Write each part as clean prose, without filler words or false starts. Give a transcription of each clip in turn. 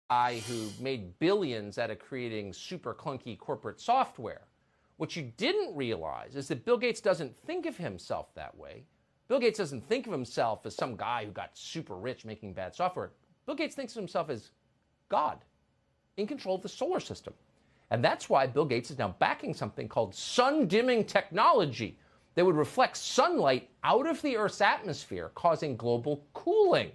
guy who made billions out of creating super clunky corporate software. What you didn't realize is that Bill Gates doesn't think of himself that way. Bill Gates doesn't think of himself as some guy who got super rich making bad software. Bill Gates thinks of himself as God in control of the solar system. And that's why Bill Gates is now backing something called sun-dimming technology that would reflect sunlight out of the Earth's atmosphere, causing global cooling.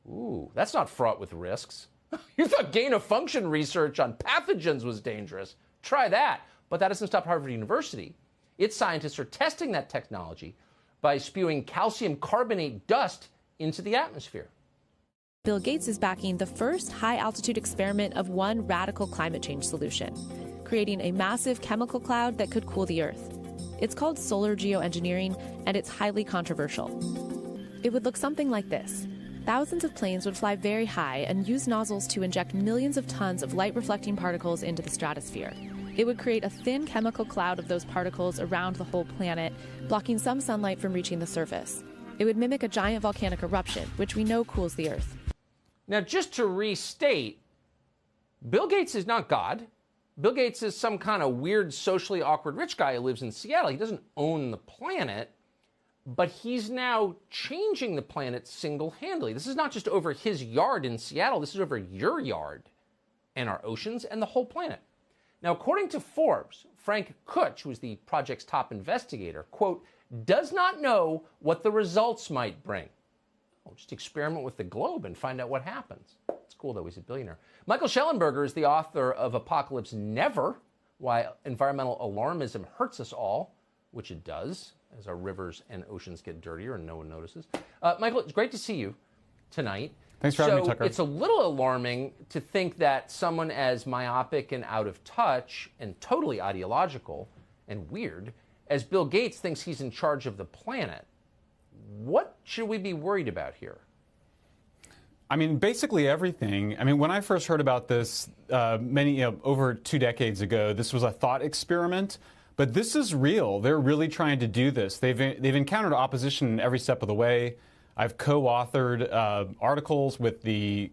Ooh, that's not fraught with risks. You thought gain-of-function research on pathogens was dangerous. Try that. But that doesn't stop Harvard University. Its scientists are testing that technology by spewing calcium carbonate dust into the atmosphere. Bill Gates is backing the first high-altitude experiment of one radical climate change solution, creating a massive chemical cloud that could cool the Earth. It's called solar geoengineering, and it's highly controversial. It would look something like this. Thousands of planes would fly very high and use nozzles to inject millions of tons of light-reflecting particles into the stratosphere. It would create a thin chemical cloud of those particles around the whole planet, blocking some sunlight from reaching the surface. It would mimic a giant volcanic eruption, which we know cools the Earth. Now, just to restate, Bill Gates is not God. Bill Gates is some kind of weird, socially awkward rich guy who lives in Seattle. He doesn't own the planet, but he's now changing the planet single-handedly. This is not just over his yard in Seattle. This is over your yard and our oceans and the whole planet. Now, according to Forbes, Frank Kutch, who is the project's top investigator, quote, does not know what the results might bring. Oh, just experiment with the globe and find out what happens. It's cool, though. He's a billionaire. Michael Shellenberger is the author of Apocalypse Never, Why Environmental Alarmism Hurts Us All, which it does, as our rivers and oceans get dirtier and no one notices. Michael, it's great to see you tonight. Thanks for having me, Tucker. It's a little alarming to think that someone as myopic and out of touch and totally ideological and weird as Bill Gates thinks he's in charge of the planet. What should we be worried about here? I mean, basically everything. I mean, when I first heard about this over 2 decades ago, this was a thought experiment. But this is real. They're really trying to do this. They've encountered opposition every step of the way. I've co-authored articles with the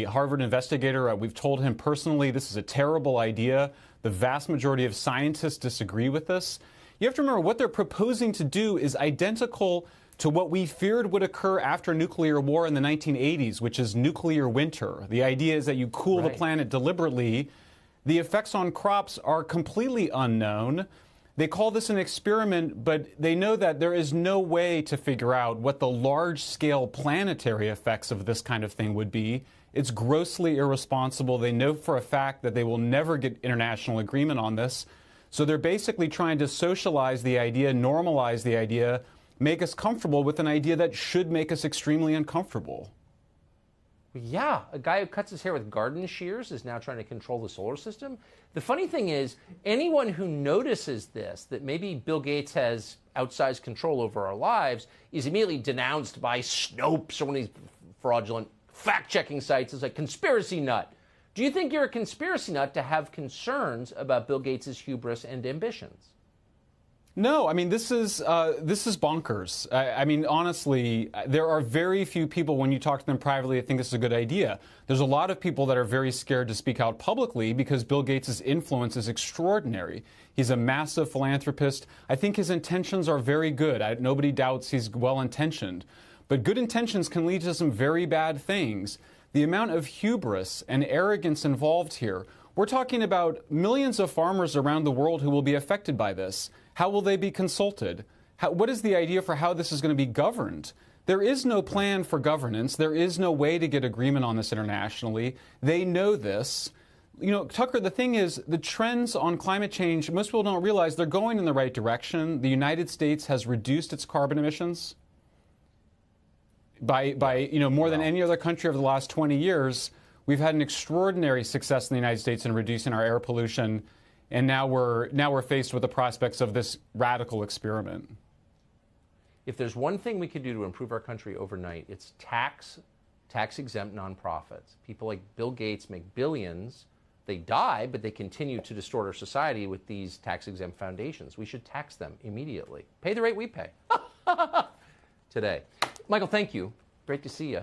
Harvard investigator. We've told him personally this is a terrible idea. The vast majority of scientists disagree with this. You have to remember what they're proposing to do is identical to what we feared would occur after nuclear war in the 1980s, which is nuclear winter. The idea is that you cool the planet deliberately. The effects on crops are completely unknown. They call this an experiment, but they know that there is no way to figure out what the large-scale planetary effects of this kind of thing would be. It's grossly irresponsible. They know for a fact that they will never get international agreement on this. So they're basically trying to socialize the idea, normalize the idea, make us comfortable with an idea that should make us extremely uncomfortable. Yeah, a guy who cuts his hair with garden shears is now trying to control the solar system. The funny thing is, anyone who notices this, that maybe Bill Gates has outsized control over our lives, is immediately denounced by Snopes or one of these fraudulent fact-checking sites as a conspiracy nut. Do you think you're a conspiracy nut to have concerns about Bill Gates' hubris and ambitions? No, I mean, this is bonkers. I mean, honestly, there are very few people, when you talk to them privately, that think this is a good idea. There's a lot of people that are very scared to speak out publicly because Bill Gates' influence is extraordinary. He's a massive philanthropist. I think his intentions are very good. Nobody doubts he's well-intentioned. But good intentions can lead to some very bad things. The amount of hubris and arrogance involved here. We're talking about millions of farmers around the world who will be affected by this. How will they be consulted? What is the idea for how this is going to be governed? There is no plan for governance. There is no way to get agreement on this internationally. They know this. You know, Tucker, the thing is, the trends on climate change, most people don't realize they're going in the right direction. The United States has reduced its carbon emissions by more than any other country over the last 20 years. We've had an extraordinary success in the United States in reducing our air pollution. And now we're faced with the prospects of this radical experiment. If there's one thing we could do to improve our country overnight, it's tax-exempt nonprofits. People like Bill Gates make billions. They die, but they continue to distort our society with these tax-exempt foundations. We should tax them immediately. Pay the rate we pay today. Michael, thank you. Great to see you.